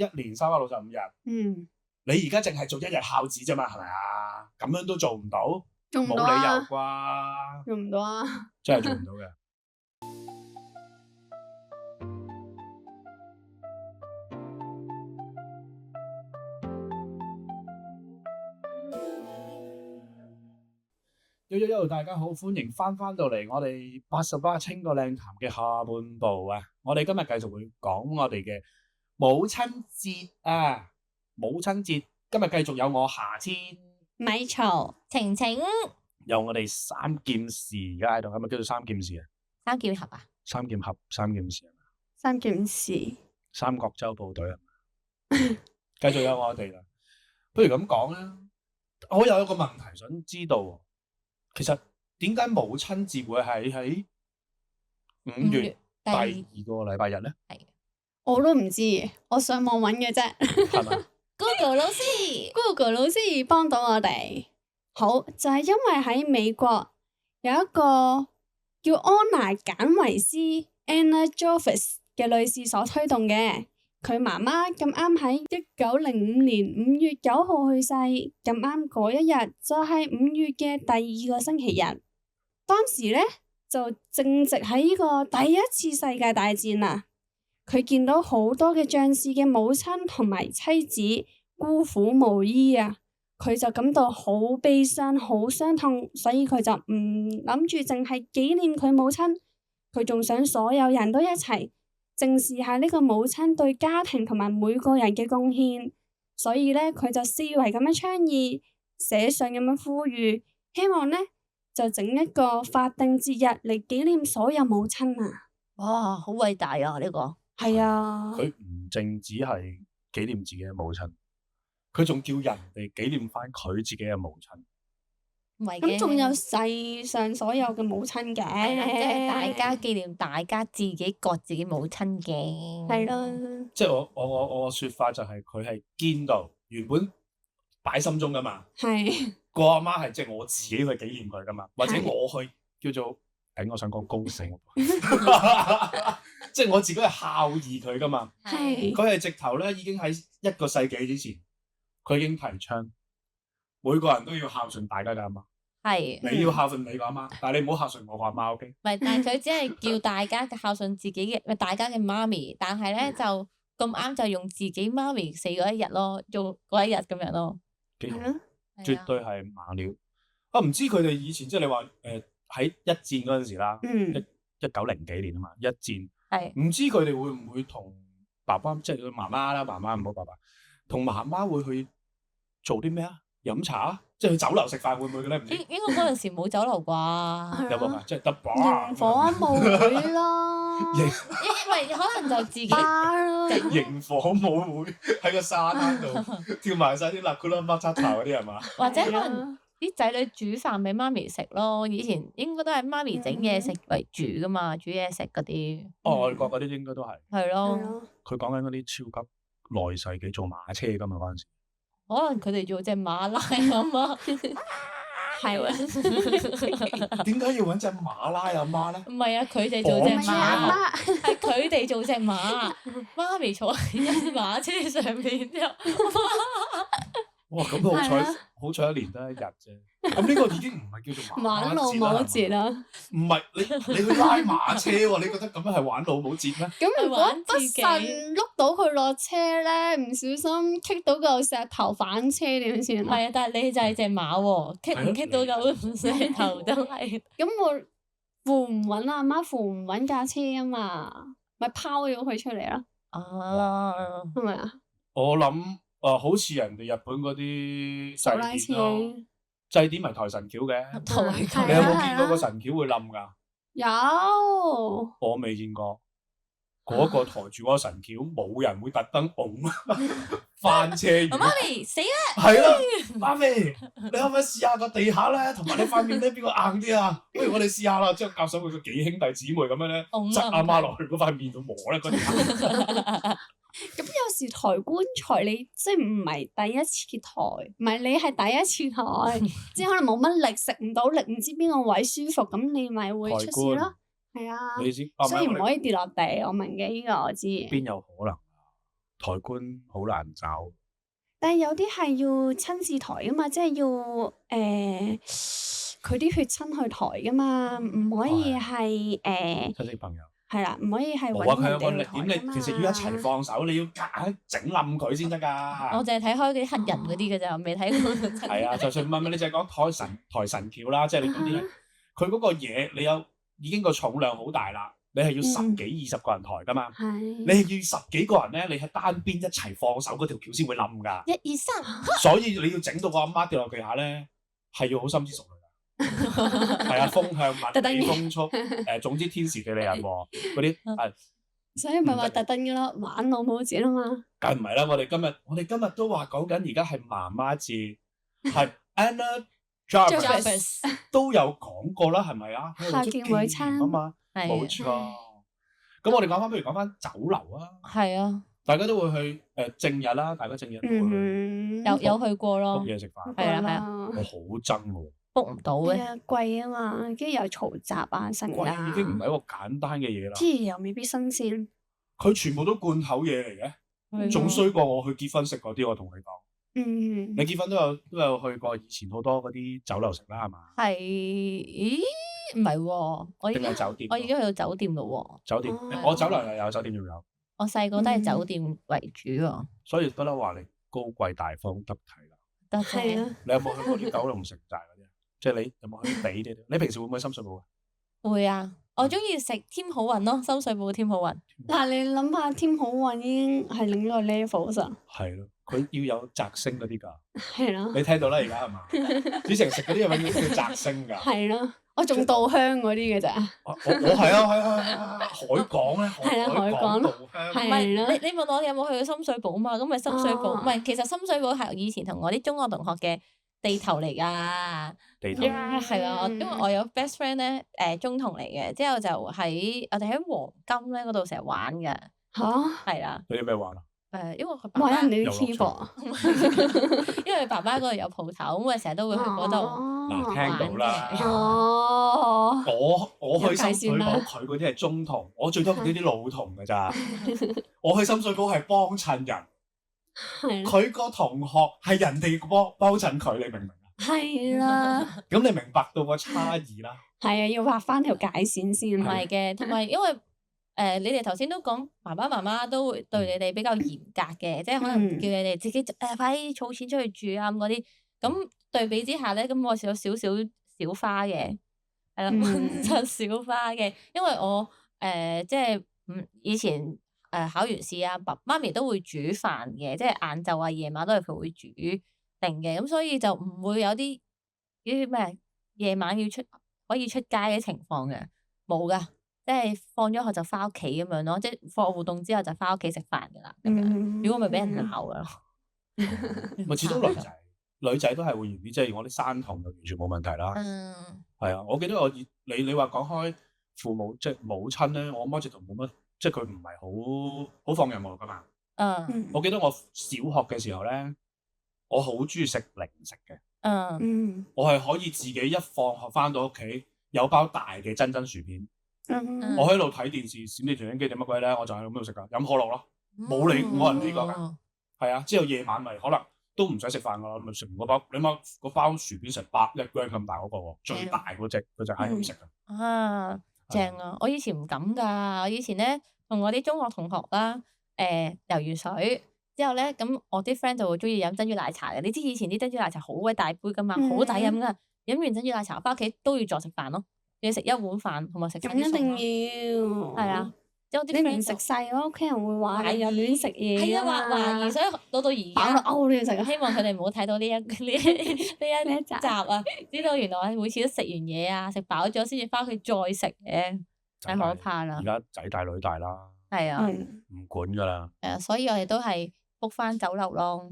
一年365日，嗯，你而家淨係做一日孝子啫嘛，係咪啊？咁樣都做唔到，做唔到冇理由啊，啩？做唔到啊。真係做唔到嘅。Yo，大家好，歡迎翻到嚟我哋88清個靚談嘅下半部啊！我哋今日繼續會講我哋嘅母親節啊！母親節今日繼續有我夏天、咪嘈、晴晴、有我哋三劍士而家喺度，係咪叫做三劍士啊？三劍俠啊？三劍俠、三劍士係咪？三劍士、三角洲部隊係咪？繼續有我哋啦。不如咁講啦，我有一個問題想知道。其實點解母親節會喺5月第2個禮拜日咧？係，我都唔知，我上網揾嘅啫。係咪？Google 老師幫到我哋。好，就係因為喺美國有一個叫安娜簡維斯 Anna Jarvis 嘅女士所推動嘅。佢媽媽咁啱喺1905年5月9號去世，咁啱嗰一日就係5月嘅第2個星期日。當時呢，就正值喺呢個第一次世界大戰啦。佢見到好多嘅將士嘅母親同埋妻子孤苦無依啊，佢就感到好悲傷、好傷痛，所以佢就唔諗住淨係紀念佢母親，佢仲想所有人都一齊正視下呢個母親對家庭同埋每個人嘅貢獻，所以呢，佢就思維咁樣倡議，寫信咁樣呼籲，希望呢就整一個法定節日嚟紀念所有母親啊！哇，好偉大啊！呢個係啊，佢唔淨只係紀念自己嘅母親，佢仲叫人哋紀念翻佢自己嘅母親。咁仲有世上所有嘅母親嘅，即係大家紀念大家自己各自己母親嘅，係咯。即係我個說法就係佢係堅到原本擺心中噶嘛，係個阿媽係即係我自己去紀念佢噶嘛，或者我去叫做我想講高盛，即係我自己係孝義佢噶嘛。係佢係直頭咧，已經喺1個世紀之前，佢已經提倡每個人都要孝順大家嘅阿媽。係你要孝順你個阿媽，但係你唔好孝順我個阿媽。OK？唔係，但係佢只係叫大家孝順自己嘅，大家嘅媽咪。但係咧就咁啱就用自己媽咪死嗰一日咯，做嗰一日咁樣咯。幾好，絕對係猛料。唔知佢哋以前即係你話喺一戰嗰陣時啦，1900幾年啊嘛，一戰。係。唔知佢哋會唔會同爸爸，即係佢媽媽啦，媽媽唔好爸爸，同媽媽會去做啲咩啊？飲茶，即係去酒樓食飯會唔會嘅咧？唔知。應該嗰陣時冇酒樓啩？有冇啊？即係得把營火舞會咯。因為可能就自己咯。營火舞會喺個沙灘度跳埋晒啲辣咕啦巴叉茶嗰啲係嘛？或者可能啲仔女煮飯俾媽咪食咯。以前應該都係媽咪整嘢食為主噶嘛，煮嘢食嗰啲。外國嗰啲應該都係。係咯。佢講緊嗰啲超級內世紀做馬車噶嘛嗰陣時。可能佢哋做隻馬拉阿媽，係喎。點解要揾隻馬拉阿媽咧？唔係啊，佢哋做隻馬，係佢哋做隻馬，媽咪坐喺馬車上面之後。哇！咁好彩一年得1日啫。咁呢個已經唔係叫做玩老母節啦。唔係你去拉馬車喎？你覺得咁樣係玩老母節咩？咁如果不慎碌到佢落車咧，唔小心棘到嚿石頭反車點算啊？係啊，但係你就係隻馬喎，棘唔棘到嚿石頭都係。咁我扶唔穩阿媽扶唔穩架車啊嘛，咪拋咗佢出嚟啦。啊，係咪啊？我諗好似人哋日本嗰啲祭典咯，祭典咪抬神轎嘅。你有冇見過個神轎會冧㗎？有。我未見過。嗰個抬住嗰個神轎，冇人會特登拱翻車。媽咪死啦！係啦，媽咪，你可唔可以試下個地下咧？同埋你塊面咧，邊個硬啲啊？不如我哋試下啦，之後夾手佢個幾兄弟姊妹咁樣咧，執阿媽落去嗰塊面度磨咧嗰啲。咁有時抬棺材你即係唔係第一次抬，唔係你係第一次抬，即係可能冇乜力，食唔到力，唔知邊個位舒服，咁你咪會出事咯。係啊，所以唔可以跌落地。我明嘅呢個我知。邊有可能？台官好難找。但係有啲係要親自抬噶嘛，即係要佢啲血親去抬噶嘛，唔可以係親戚朋友。係啦，唔可以係冇啊！揾人佢有個力哋去抬點，你其實要一齊放手，你要夾硬整冧佢先得㗎。我淨係睇開嗰啲黑人嗰啲嘅咋，未睇過。係啊，就算唔係你就係講抬神轎啦，即係你嗰啲咧，佢嗰個嘢你有已經個重量好大啦，你係要10幾20個人抬㗎嘛。你係要10幾個人咧，你喺單邊一齊放手嗰條轎先會冧㗎。1、2、3，所以你要整到個阿媽掉落地下咧，係要好深思熟慮㗎。係啊，風向物理風速總之天時地利人和嗰啲係。所以咪話特登嘅咯，玩老母節啊嘛。梗唔係啦，我哋今日都話講緊而家係媽媽節，係 Anna Jarvis 都有講過啦，係咪啊？孝敬母親啊嘛，冇錯。咁我哋不如講翻酒樓啊。係啊，大家都會去正日啦，大家正日都會有去過咯。book嘢食飯。係啊係啊，我好憎喎。book 唔到嘅。貴啊嘛，跟住又嘈雜啊，成貴已經唔係一個簡單嘅嘢啦。啲嘢又未必新鮮。佢全部都罐頭嘢嚟嘅，仲衰過我去結婚食嗰啲。我同你講，你結婚都有去過以前好多嗰啲酒樓食啦，係嘛？係，咦？唔係喎，我已經酒店，我已經去到酒店咯喎。酒店，我酒樓又有，酒店又有。我細個都係酒店為主喎。所以不嬲話你高貴大方得體啦。得係啊！你有冇去過啲九龍城寨嗰啲啊？即係你有冇去俾啲？你平時會唔會深水埗啊？會啊！我中意食添好運咯，深水埗添好運。嗱，你諗下，添好運已經係另一個 level 咋。係咯，佢要有摘星嗰啲㗎。係咯。你聽到啦，而家係嘛？子成食嗰啲永遠都要摘星㗎。係咯，我仲稻香嗰啲嘅咋。我係啊，海港咧，海港稻香。係咯。你問我有冇去過深水埗嘛？咁咪深水埗，唔係其實深水埗係以前同我啲中學同學嘅地頭嚟㗎。地頭係啊，因為我有 best friend 咧，中同嚟嘅，之後就喺我哋喺黃金咧嗰度成日玩㗎。嚇？係啦。你啲咩玩啊？因為佢爸爸玩人哋啲 keyboard。因為佢爸爸嗰度有鋪頭，咁我成日都會去嗰度。嗱，聽到啦。哦。我去深水埗，佢嗰啲係中童，我最多呢啲老童㗎咋。我去深水埗係幫襯人，佢個同學係人哋幫襯佢，你明唔明啊？係啦。咁你明白到個差異啦？係啊，要畫翻條界線先。唔係嘅，同埋因為你哋頭先都講爸爸媽媽都會對你哋比較嚴格嘅，即係可能叫你哋自己快啲儲錢出去住啊咁嗰啲。咁對比之下咧，咁我有少少小花嘅，係啦，就小花嘅，因為我即係以前考完試啊，媽咪都會煮飯嘅，即係晏晝啊夜晚都係佢會煮定嘅，咁所以就唔會有啲咩夜晚可以出街嘅情況嘅，冇噶，即係放咗學就翻屋企咁樣咯，即係課外活動之後就翻屋企食飯噶啦，咁樣。如果咪俾人鬧噶咯。咪始終女仔都係會嚴啲，即係我啲山童就完全冇問題啦。係啊，我記得你話講開父母即係母親咧，我阿媽直頭冇乜，即係佢唔係好放任我噶嘛。我記得我小學嘅時候咧，我好中意食零食嘅。我係可以自己一放學翻到屋企有包大嘅珍珠薯片。我喺度睇電視閃電傳影機定乜鬼咧，我就喺度食噶，飲可樂咯，冇理冇人理過㗎。係啊，之後夜晚咪可能都唔使食飯㗎，咪食完嗰包，你諗嗰包薯片成1 gram 咁大嗰個喎，最大嗰隻佢就喺度食㗎。正啊！我以前唔敢㗎，我以前咧同我啲中學同學啦，魷魚水之後咧，咁我啲 friend 就會中意飲珍珠奶茶嘅。你知以前啲珍珠奶茶好鬼大杯㗎嘛，好抵飲㗎。飲完珍珠奶茶翻屋企都要再食飯咯，要食一碗飯同埋食飯。咁一定要。係啊。你唔食晒嘅話，屋企人會話你又亂食嘢啊嘛。懷疑，所以到而家飽到嘔都要食。希望佢哋唔好睇到呢一集啊，知道原來每次都食完嘢啊，食飽咗先至翻去再食嘅，太可怕啦。而家仔大女大啦。係啊。唔管㗎啦。係啊，所以我哋都係 book 翻酒樓咯。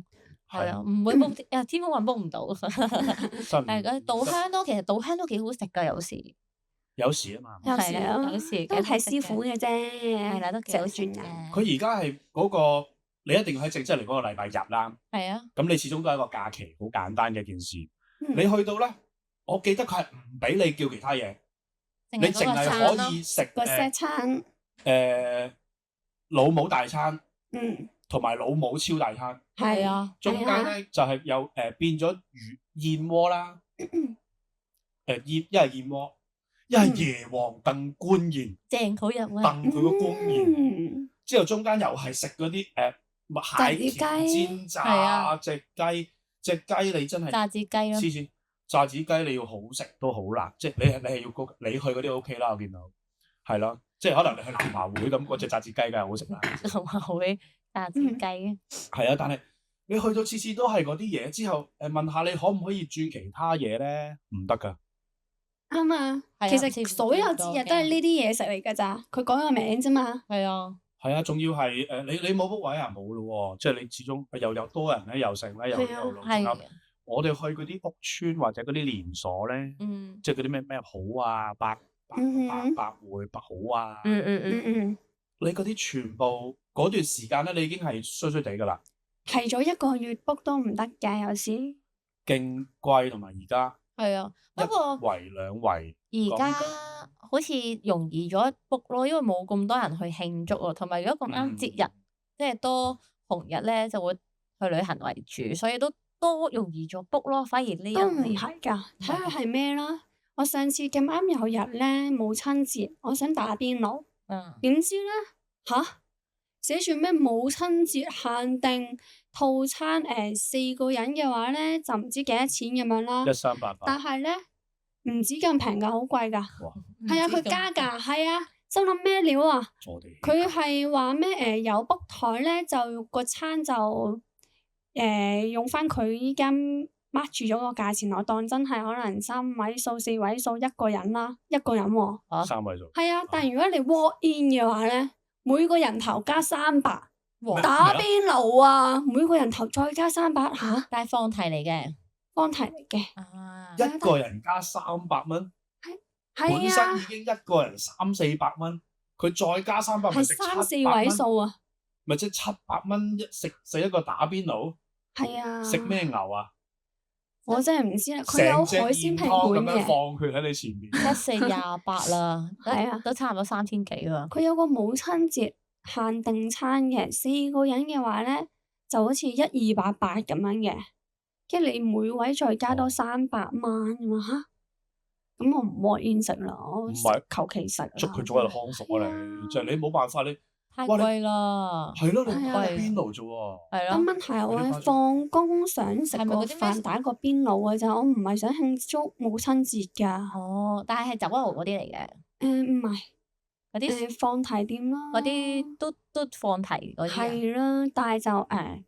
係啊，唔會 book 天空運 book 唔到。係稻香咯，其實稻香都幾好食㗎，有時。有時啊嘛，有時都睇師傅嘅啫，係啦，都幾好轉嘅。佢而家係嗰個，你一定要喺正式嚟嗰個禮拜日啦。係啊。咁你始終都係一個假期，好簡單嘅一件事。你去到咧，我記得佢係唔俾你叫其他嘢，你淨係可以食個西餐。老母大餐。同埋老母超大餐。係啊，中間咧就係有變咗燕窩啦，一係燕窩，一係椰皇燉官燕，正好入味。燉佢個官燕，之後中間又係食嗰啲蟹鉗煎炸隻雞你真係炸子雞咯，黐線，炸子雞你要好食都好難，即係你係要你去嗰啲 OK 啦，我見到係咯，即係可能你去南華會咁嗰隻炸子雞梗係好食啦。南華會炸子雞係啊，但係你去到次次都係嗰啲嘢之後，問下你可唔可以轉其他嘢咧？唔得㗎。啱啊，其實所有節日都係呢啲嘢食嚟㗎咋，佢講個名啫嘛。係啊。係啊，仲要係你冇 book 位啊，冇咯喎，即係你始終又多人咧，又剩咧，又路線。我哋去嗰啲屋邨或者嗰啲連鎖咧，即係嗰啲咩好啊，百匯百好啊，你嗰啲全部嗰段時間咧，你已經係衰衰地㗎啦。提早1個月 book 都唔得㗎，有時。勁貴同埋而家。係啊，不過1圍2圍。而家好似容易咗 book 咯，因為冇咁多人去慶祝啊，同埋如果咁啱節日，即係多紅日咧，就會去旅行為主，所以都容易咗 book 咯。反而呢都唔係㗎，睇下係咩啦。我上次咁啱有日咧母親節，我想打邊爐，點知咧寫住咩母親節限定套餐4個人嘅話咧就唔知幾多錢咁樣啦。1388。但係咧唔止咁平㗎，好貴㗎。係啊，佢加價，係啊，心諗咩料啊？佢係話咩有 book 台咧，就個餐就用翻佢依間 mark 住咗個價錢，我當真係可能3位數、4位數1個人啦，一個人喎。3位數。係啊，但係如果你 walk in 嘅話咧，每個人頭加300，打邊爐啊，每個人頭再加300嚇。但係放題嚟嘅。放題嚟嘅。一個人加300蚊。本身已經一個人300-400蚊，佢再加300蚊，食700蚊。3-4位數啊！咪即係700蚊食一個打邊爐。係啊。食咩牛啊？我真係唔知啦。佢有海鮮拼盤嘅。咁樣放血喺你前面。1428啦，係啊，都差唔多3000幾喎。佢有個母親節限定餐嘅，4個人嘅話咧就好似1288咁樣嘅，跟住你每位再加多300蚊咁啊嚇！咁我唔walk in食啦，我求其食啦。捉佢早日康復啊！你就係你冇辦法，你太貴啦。係咯，你打邊爐啫喎。係咯。咁問題我係放工想食個飯打個邊爐嘅咋，我唔係想慶祝母親節㗎。哦，但係酒樓嗰啲嚟嘅。唔係。嗰啲放題店咯。嗰啲都放題嗰啲。係啦，但係就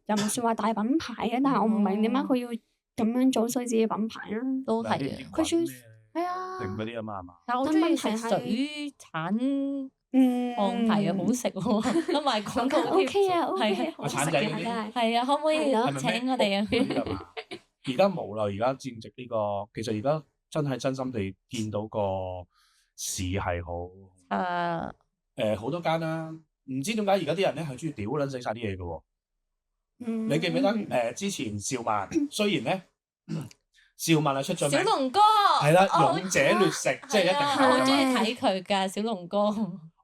又唔算話大品牌嘅，但係我唔明點解佢要咁樣做衰自己品牌啦。都係嘅。佢算。係啊，定嗰啲啊嘛係嘛？但我中意食水產放題啊，好食喎，攞埋廣告貼。OK 啊，OK 啊，好食嘅。係啊，可唔可以請我哋啊？而家冇啦，而家正值呢個，其實而家真心地見到個市係好。好多間啦，唔知點解而家啲人咧係中意屌撚死晒啲嘢嘅喎。你記唔記得之前兆萬雖然咧？兆萬係出咗名，小龍哥係啦，勇者掠食，即係一定係。我好中意睇佢㗎，小龍哥。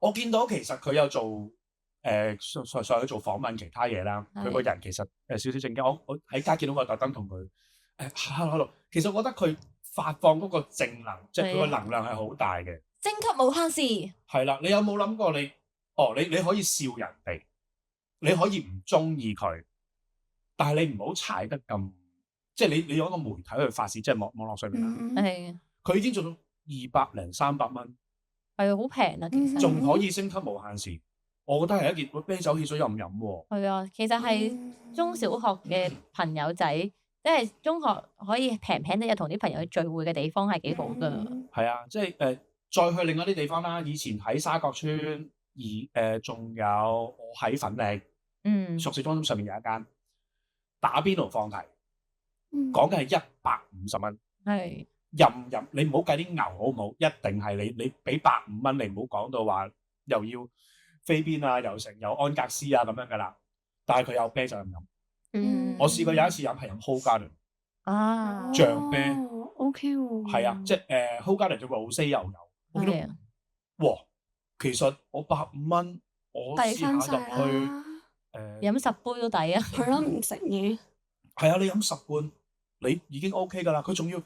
我見到其實佢有做上去做訪問其他嘢啦。佢個人其實少少正經。我喺街見到我特登同佢hello。其實我覺得佢發放嗰個正能，即係佢個能量係好大嘅。升級無限時。係啦，你有冇諗過你可以笑人哋，你可以唔中意佢，但係你唔好踩得咁。即係你用一個媒體去發泄，即係網絡上面啦。係。佢已經做到200零300蚊。係好平啊，其實。仲可以升級無限時，我覺得係一件啤酒汽水飲喎。係啊，其實係中小學嘅朋友仔，即係中學可以平平地日同啲朋友去聚會嘅地方係幾好㗎。係啊，即係再去另外啲地方啦。以前喺沙角村，仲有我喺粉嶺，熟食中心上面有一間打邊爐放題。講嘅係150蚊，係任你唔好計啲牛好唔好，一定係你俾150蚊，你唔好講到話又要飛邊啊，又成有安格斯啊咁樣噶啦。但係佢有啤酒飲，我試過有一次飲係飲 Hoegaarden 啊，醬啤 ，OK 喎，係啊，即係Hoegaarden 就 rosé 又有，我見到哇，其實我150蚊，我試下入去飲10杯都抵啊！係咯，唔食嘢。係啊，你飲10罐，你已經 OK 㗎啦。佢仲要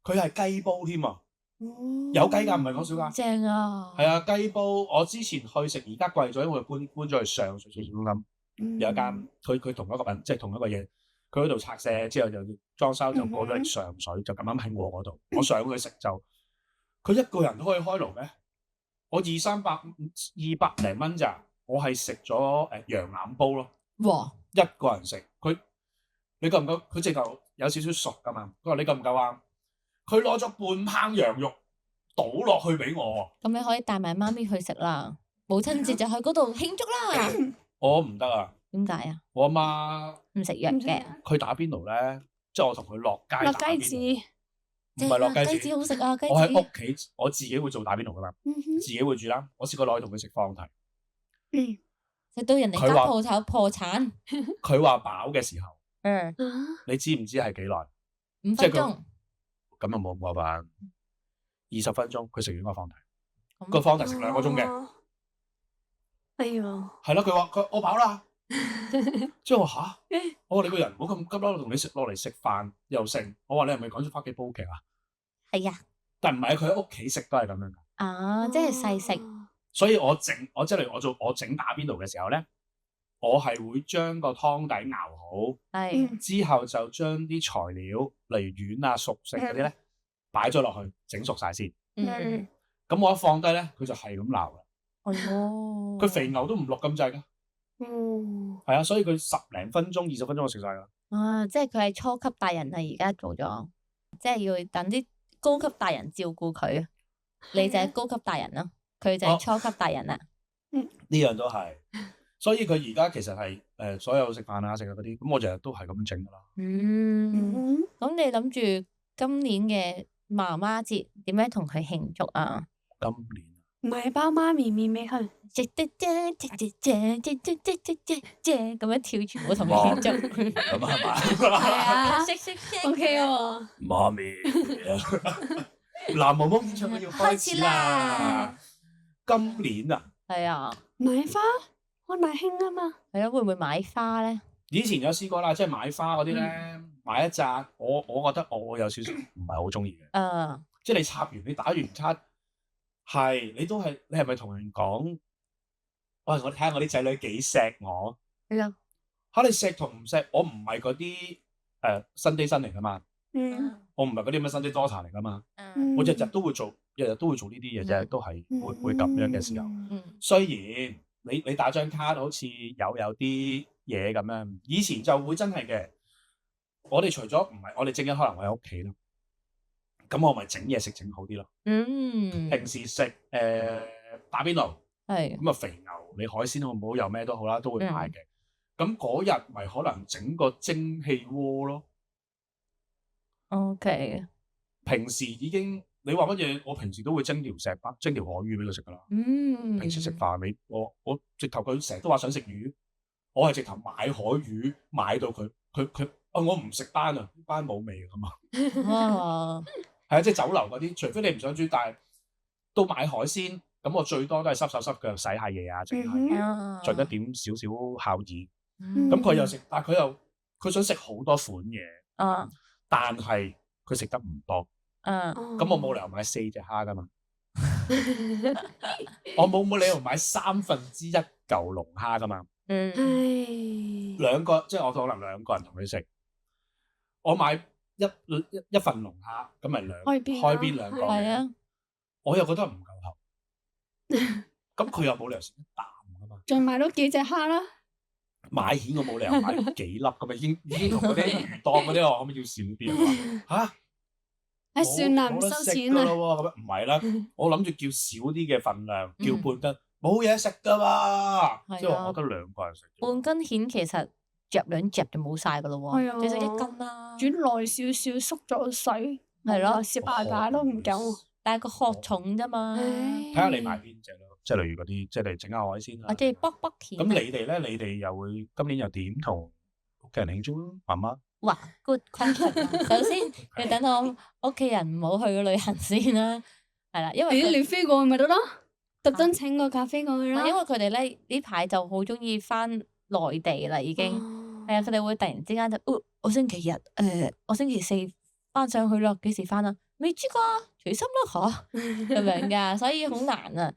佢係雞煲添啊！有雞㗎，唔係講笑㗎。正啊！係啊，雞煲我之前去食，而家貴咗，因為搬咗去上水市中心，有一間佢同一個即係同一個嘢，佢嗰度拆卸之後就裝修就過咗嚟上水，就咁啱喺我嗰度。我上去食就佢一個人都可以開爐咩？我200零蚊咋？我係食咗羊腩煲咯。哇！一個人食你夠唔夠？佢直頭有少少熟㗎嘛。佢話你夠唔夠啊？佢攞咗半烹羊肉倒落去俾我。咁你可以帶埋媽咪去食啦。母親節就去嗰度慶祝啦。我唔得啊。點解啊？我阿媽唔食藥嘅。佢打邊爐咧，即係我同佢落街打邊爐。唔係落雞子好食啊！雞子。我喺屋企我自己會做打邊爐㗎嘛，自己會煮啦。我試過落去同佢食放題。食到人哋間鋪頭破產。佢話飽嘅時候。你知唔知係幾耐？ 5分鐘。咁又冇辦法，20分鐘佢食完個放題，個放題食2個鐘嘅。哎呀，係咯，佢話我飽啦，即係我話我話你個人唔好咁急啦，同你落嚟食飯又剩。我話你係咪趕住翻屋企煲劇啊？係啊，但唔係佢喺屋企食都係咁樣噶。即係細食。所以我即係例如我整打邊爐嘅時候咧，我係會將個湯底熬好，之後就將啲材料，例如丸啊、熟食嗰啲咧，擺咗落去整熟晒先。咁我一放低咧，佢就係咁鬧啦。佢肥牛都唔落咁滯㗎。係啊，所以佢10零分鐘、20分鐘就食晒㗎。即係佢係初級大人啊！而家做咗，即係要等啲高級大人照顧佢。你就係高級大人咯，佢就係初級大人啦。呢樣都係。所以佢而家其實係所有食飯啊、食嗰啲，咁我日日都係咁整噶啦。咁你諗住今年嘅媽媽節點樣同佢慶祝啊？今年買包媽咪麵俾佢，咁樣跳全部同佢慶祝。咁係嘛？係啊，識 OK 喎。媽咪，藍毛毛演唱會要開始啦！今年啊，係啊，買花。安乃馨啊嘛，係咯，會唔會買花咧？以前有試過啦，即係買花嗰啲咧，買一紮，我覺得我有少少唔係好中意嘅。即係你插完，你打完卡，係你係咪同人講？喂，我睇下我啲仔女幾錫我。係啊。嚇你錫同唔錫？我唔係嗰啲Sunday 生嚟噶嘛。我唔係嗰啲咩 Sunday daughter 嚟噶嘛。我日日都會做呢啲嘢，日日都係會咁樣嘅時候。雖然。你打張卡好似有啲嘢咁樣，以前就會真係嘅。我哋除咗唔係，我哋正一可能我喺屋企咯，咁我咪整嘢食整好啲咯。平時食打邊爐，咁啊肥牛，你海鮮好唔好又咩都好啦，都會買嘅。咁嗰日咪可能整個蒸汽鍋咯。OK。平時已經。你話乜嘢？我平時都會蒸條海魚俾佢食噶啦。平時食飯我直頭佢成日都話想食魚，我係直頭買海魚買到佢我唔食斑啊，斑冇味噶嘛。係啊，即係酒樓嗰啲，除非你唔想煮，但係都買海鮮，咁我最多都係濕手濕腳洗下嘢啊，整下嘢，盡一點少少孝義。咁佢又食，但係佢想食好多款嘢，但係佢食得唔多。咁我冇理由買4隻蝦噶嘛，我冇理由買1/3嚿龍蝦噶嘛。兩個即係我可能2個人同佢食，我買一份龍蝦，咁咪開邊2個。係啊，我又覺得唔夠喉，咁佢又冇理由食一啖噶嘛。再買多幾隻蝦啦。買蜆我冇理由買幾粒咁啊，已經同嗰啲魚檔嗰啲我可唔可以要少啲啊？算啦，唔收錢啦。咁唔係啦，我諗住叫少啲嘅份量，叫半斤，冇嘢食噶嘛。即係我得2個人食。半斤蜆其實夾2夾就冇晒噶咯喎，你食1斤啦。煮耐少少，縮咗水，係咯，蝕大把都唔夠。但係個殼重啫嘛。睇下你買邊隻咯，即係例如嗰啲，即係你整下海鮮啦。即係卜蜆。咁你哋咧？你哋又會今年又點同屋企人慶祝咯？媽媽。哇 ，good question！ 首先要等我屋企人唔好去個旅行先啦，係啦，因為你飛過去咪得咯，特登請個假飛過去啦。因為佢哋咧呢排就好中意翻內地啦，已經係啊，佢哋會突然之間就，我星期日我星期四翻上去啦，幾時翻啊？未知㗎，隨心啦嚇，咁樣㗎，所以好難啊。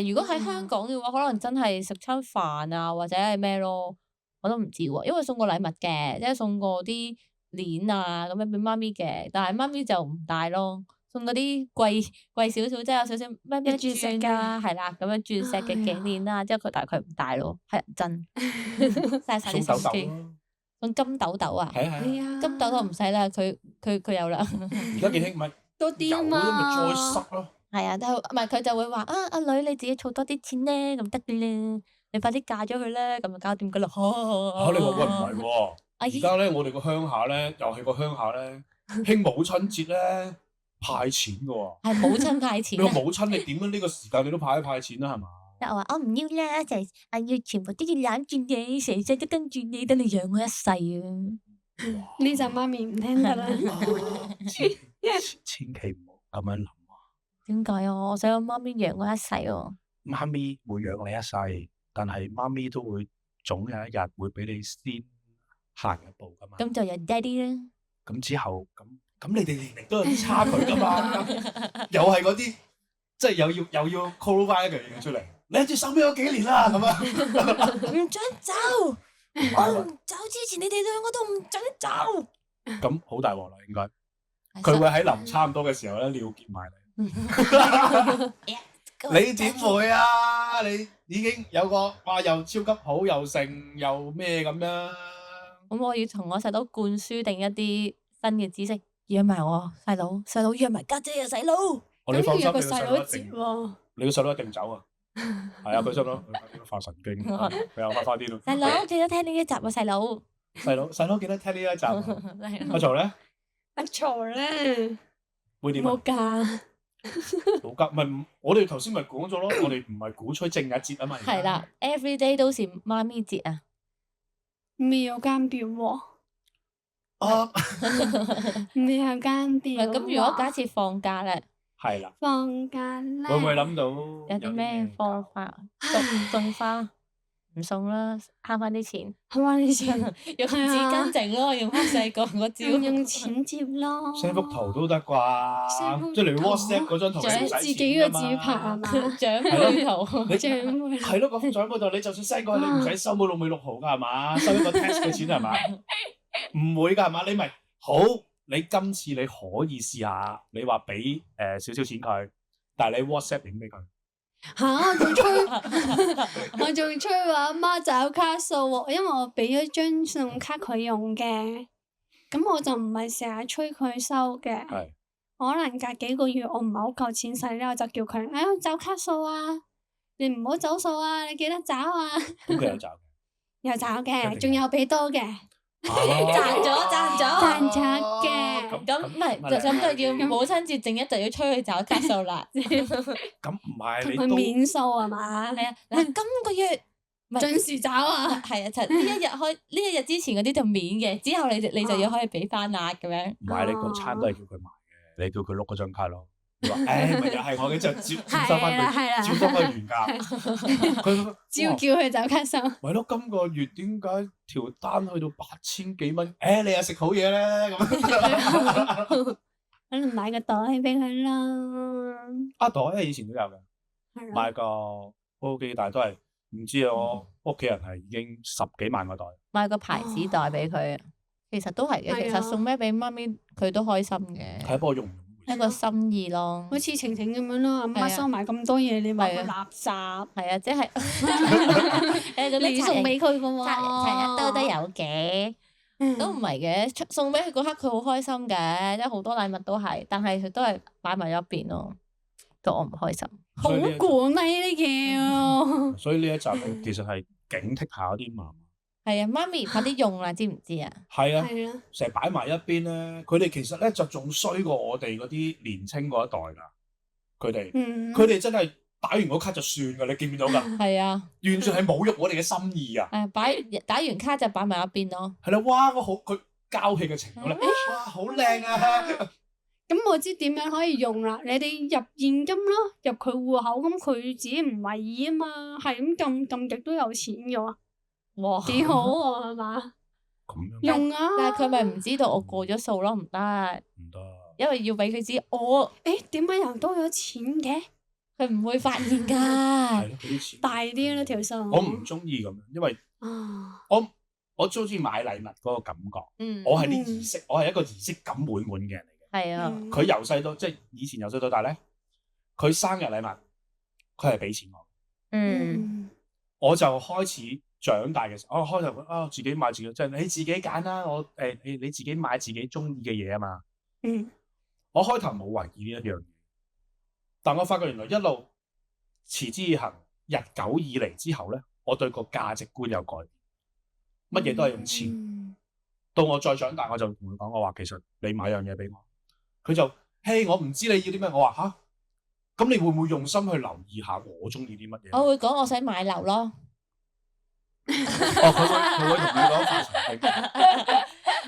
如果喺香港嘅話，可能真係食餐飯啊，或者係咩咯，我都唔知喎，因為送過禮物嘅，即係送過啲鏈啊咁樣俾媽咪嘅，但係媽咪就唔戴咯。送嗰啲貴少少，即係有少少咩鑽啊，係啦，咁樣鑽石嘅頸鏈啦，之後但係佢唔戴咯，係人真，嘥晒啲心機。送金豆豆啊，係啊，金豆豆唔使啦，佢有啦。而家幾興咪多啲啊有嘛，咪再塞咯。係啊，但係唔係佢就會話啊，阿女你自己儲多啲錢咧，咁得嘅咧，你快啲嫁咗佢啦，咁就搞掂噶啦。你話喂唔係喎，而家咧我哋個鄉下咧，又係個鄉下咧，興母親節咧。派錢嘅喎，係母親派錢。你個母親，你點樣呢個時間你都派錢啦，係嘛？我話我唔要啦，就係要全部都要攬住你，成世都跟住你，等你養我一世啊！呢陣媽咪唔聽得啦，千祈唔好咁樣諗啊！點解啊？我想我媽咪養我一世喎。媽咪會養你一世，但係媽咪都會總有一日會俾你先行一步噶嘛。咁就有爹哋啦。咁之後咁你哋年齡都有啲差距噶嘛，又係嗰啲即係又要 call 翻一樣嘢出嚟，你喺住收尾咗幾年啦咁啊？唔准走，我唔走之前，你哋兩個都唔准走。咁好大鑊啦，應該佢會喺臨差唔多嘅時候咧，了結埋你。你點會啊？你已經有個哇又超級好又盛又咩咁樣？咁我要同我細佬灌輸定一啲新嘅知識。約埋我細佬，細佬約埋家姐啊！細佬，你放心，個細佬一定喎。你個細佬一定走啊！係啊，佢心諗佢發神經，佢又快啲咯。細佬記得聽呢一集啊！細佬，細佬記得聽呢一集。阿曹咧？阿曹咧？會點啊？冇假。冇假，咪我哋頭先咪講咗咯，我哋唔係鼓吹正日節啊嘛。係啦 ，every day 都是媽咪節啊。沒有間表喎。未有間表。咁，如果假設放假咧，係啦，放假咧，會唔會諗到有啲咩方法送花？唔送啦，慳翻啲錢。慳翻啲錢，用紙巾整咯，用翻細個嗰招。用錢接咯。send 幅圖都得啩？即係你 WhatsApp 嗰張圖，寫自己嘅自拍係嘛？長輩圖，長輩係咯，嗰幅長輩圖你就算 send 過去，你唔使收冇6毫㗎係嘛？收一個 text 嘅錢係嘛？唔會㗎係嘛？你咪好，你今次你可以試下，你話俾少少錢佢，但係你 WhatsApp 影俾佢。我仲催話阿媽找卡數喎，因為我俾咗張信用卡佢用嘅，咁我就唔係成日催佢收嘅。係。可能隔幾個月我唔係好夠錢使咧，我就叫佢找卡數啊，你唔好走數啊，你記得找啊。咁佢有找嘅。有找嘅，仲有俾多嘅。賺咗嘅，咁唔係就咁就叫母親節正一就要催佢找卡數啦。咁唔係你都佢免數係嘛？係啊，嗱今個月準時找啊。係啊，呢一日之前嗰啲就免嘅，之後你就要可以俾翻啦咁樣。唔係你個餐都係叫佢買嘅，你叫佢碌嗰張卡咯。你話咪又係我嘅就照收翻佢，照收翻原價。佢照叫佢找卡數。咪咯，今個月點解條單去到8000幾蚊？你又食好嘢咧咁。可能買個袋俾佢啦。袋以前都有嘅，買個 OK，但係都係唔知啊。我屋企人係已經10幾萬個袋。買個牌子袋俾佢，其實都係嘅。其實送咩俾媽咪佢都開心嘅。睇波用。一個心意咯，好似晴晴咁樣咯，阿媽收埋咁多嘢，你話佢垃圾，係啊，即係你送俾佢嘅喎，成日都有嘅，都唔係嘅，送俾佢嗰刻佢好開心嘅，即係好多禮物都係，但係佢都係擺埋一邊咯，到我唔開心。好管啊呢啲叫，所以呢一集其實係警惕下啲媽媽。係啊，媽咪快啲用啦，知唔知啊？係啊，成日擺埋一邊咧，佢哋其實咧就仲衰過我哋嗰啲年青嗰一代噶。佢哋真係打完嗰卡就算噶，你見唔見到噶？係啊，完全係侮辱我哋嘅心意啊！打完卡就擺埋一邊咯。係啦，哇！佢交氣嘅程度咧，哇，好靚啊！咁我知點樣可以用啦。你哋入現金咯，入佢戶口，咁佢自己唔為意啊嘛，係咁撳極都有錢嘅喎。哇，幾好喎，係嘛？咁樣用啊！但係佢咪唔知道我過咗數咯，唔得，唔得。因為要俾佢知我，點解又多咗錢嘅？佢唔會發現㗎。係咯，嗰啲錢大啲啦條數。我唔中意咁樣，因為我中意買禮物嗰個感覺。我係啲儀式，我係一個儀式感滿滿嘅人嚟嘅。係啊。佢由細到即係以前由細到大咧，佢生日禮物佢係俾錢我。我就開始長大嘅時候，我開頭自己買自己，即係你自己揀啦。你自己買自己中意嘅嘢啊嘛。我開頭冇懷疑呢一樣嘢，但我發覺原來一路持之以恆，日久以嚟之後咧，我對個價值觀有改變，乜嘢都係用錢。到我再長大，我就同佢講，我話其實你買樣嘢俾我，佢就我唔知你要啲咩，我話咁你會唔會用心去留意下我中意啲乜嘢？我會講我想買樓咯。佢會同你講發財嘅。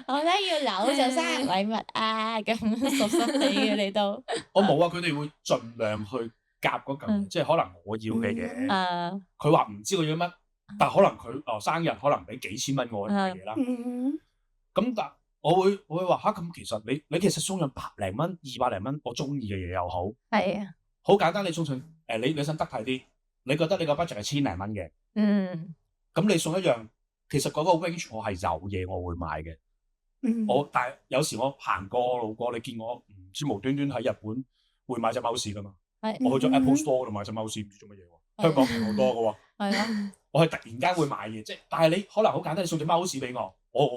我咧要樓就生日禮物啊，咁熟悉你嘅你都。我冇啊，佢哋會盡量去夾嗰嚿嘢，即係可能我要嘅嘢。佢話唔知我要乜，但可能佢生日可能俾幾千蚊我嘅嘢啦。咁但我會話咁其實你其實送咗100零蚊、200零蚊，我中意嘅嘢又好。係啊。好簡單，你送上你想得體啲，你覺得你個 budget 係1000零蚊嘅。咁你送一樣，其實嗰個 range 我係有嘢我會買嘅。但係有時我行過路過，你見我唔知無端端喺日本會買隻 mouse 噶嘛？我去咗 Apple Store 度買隻 mouse，唔知做乜嘢喎。香港平好多噶喎。係啊。我係突然間會買嘢，即係但係你可能好簡單，你送隻 mouse 俾我，我好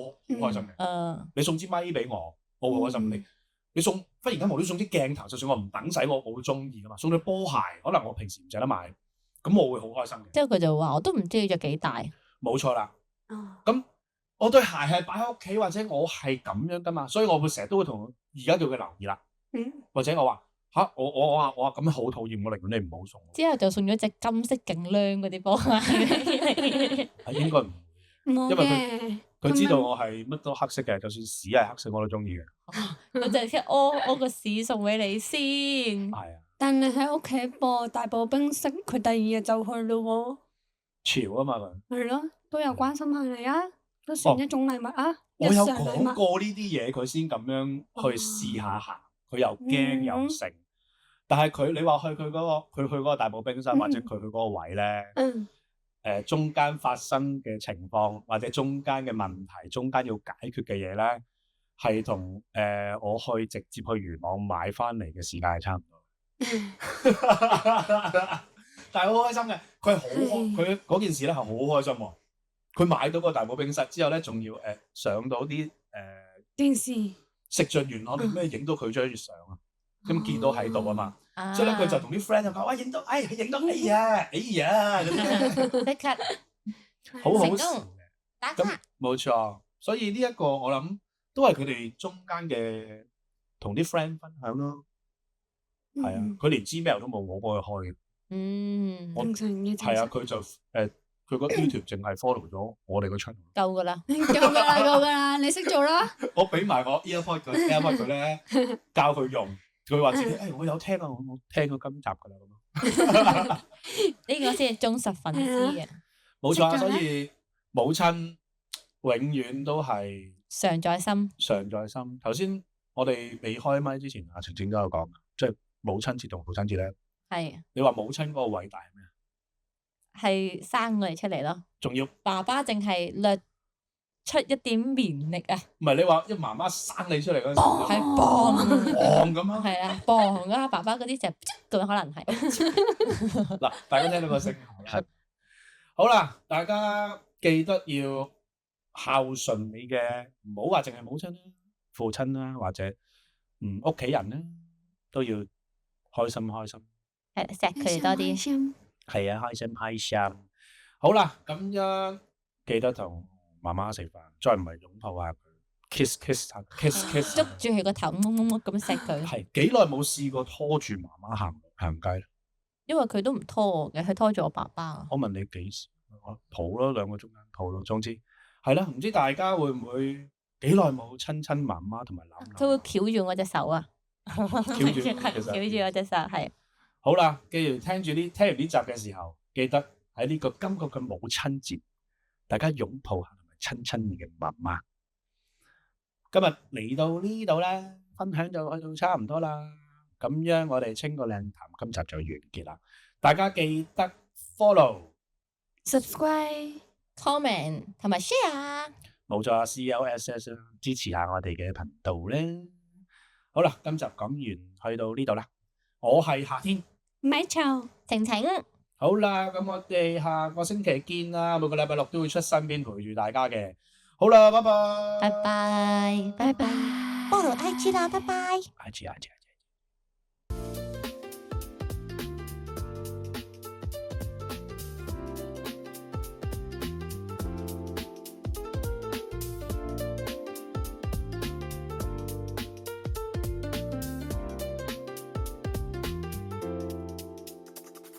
開心嘅。你送支咪俾我，我會開心。你送忽然間無端送啲鏡頭，就算我唔等使，我會中意噶嘛。送對波鞋，可能我平時唔捨得買，咁我會好開心嘅。之後佢就話：我都唔知你着幾大。冇錯啦。咁我對鞋係擺喺屋企，或者我係咁樣噶嘛，所以我會成日都會同而家叫佢留意啦。或者我話我話咁樣好討厭，我寧願你唔好送。之後就送咗隻金色勁亮嗰啲波鞋。應該唔會，因為佢知道我係乜都黑色嘅，就算屎係黑色我都中意嘅。我就係屙個屎送俾你先。係啊。但你喺屋企播大步冰室，佢第2日就去咯喎。潮啊嘛佢。係咯，都有關心下你啊，都算一種禮物啊。我有講過呢啲嘢，佢先咁樣去試下行，佢又驚又成。但係你話去佢嗰個大步冰室，或者佢去嗰個位咧，中間發生嘅情況或者中間嘅問題，中間要解決嘅嘢咧，係同我去直接去元朗買翻嚟嘅時間係差唔多。但係好開心嘅，佢嗰件事咧係好開心喎。佢買到個大步冰室之後咧，仲要上到啲電視食盡元朗咩影到佢張相啊，咁見到喺度啊嘛。所以咧佢就同啲 friend 就講：喂，影到，影到，哎呀，即刻好好笑嘅。咁冇錯，所以呢一個我諗都係佢哋中間嘅同啲 friend 分享咯。係啊，佢連 Gmail 都冇我幫佢開嘅。正常嘅。係啊，佢就佢個 YouTube 淨係 follow 咗我哋個 channel。夠㗎啦，夠㗎啦，你識做啦。我俾埋個 earpod 佢咧，教佢用。佢話自己我有聽啊，我聽咗今集㗎啦咁。呢個先係忠實粉絲嘅。冇錯，所以母親永遠都係常在心。常在心。頭先我哋未開麥之前，阿晴晴都有講，即係母親節同父親節咧。係。你話母親嗰個偉大係咩？係生我哋出嚟咯。仲要爸爸淨係略出一點綿力啊！唔係你話，因為媽媽生你出嚟嗰陣時，係磅咁啊！係啊，磅啊！爸爸嗰啲就咁可能係。嗱，大家聽到個聲係好啦，大家記得要孝順你嘅，唔好話淨係母親啦、父親啦，或者屋企人啦，都要開心開心。係錫佢哋多啲。係啊，開心開心。好啦，咁樣記得同媽媽食飯，再唔係擁抱下佢 ，kiss，捉住佢個頭，摸咁錫佢。係幾耐冇試過拖住媽媽行街？因為佢都唔拖我嘅，佢拖住我爸爸。我問你幾時？抱咯，2個鐘間抱咯。總之係啦，唔知大家會唔會幾耐冇親媽媽同埋攬？佢會翹住我隻手啊！翹住我隻手，係。好啦，記住聽完呢集嘅時候，記得喺呢個今個嘅母親節。大家擁抱下同埋親親你嘅媽媽。今日嚟到呢度咧，分享就去到差唔多啦。咁樣我哋清個靚談，今集就完結啦。大家記得 follow、subscribe、comment 同埋 share。冇錯啊 ，CLSS 支持下我哋嘅頻道咧。好啦，今集講完，去到呢度啦。我係夏天，咪嘈，晴晴。好啦，咁我哋下個星期見啦。每個禮拜六都會出新片陪住大家嘅。好啦，拜拜。拜拜，拜拜。follow IG 啦，拜拜。IG。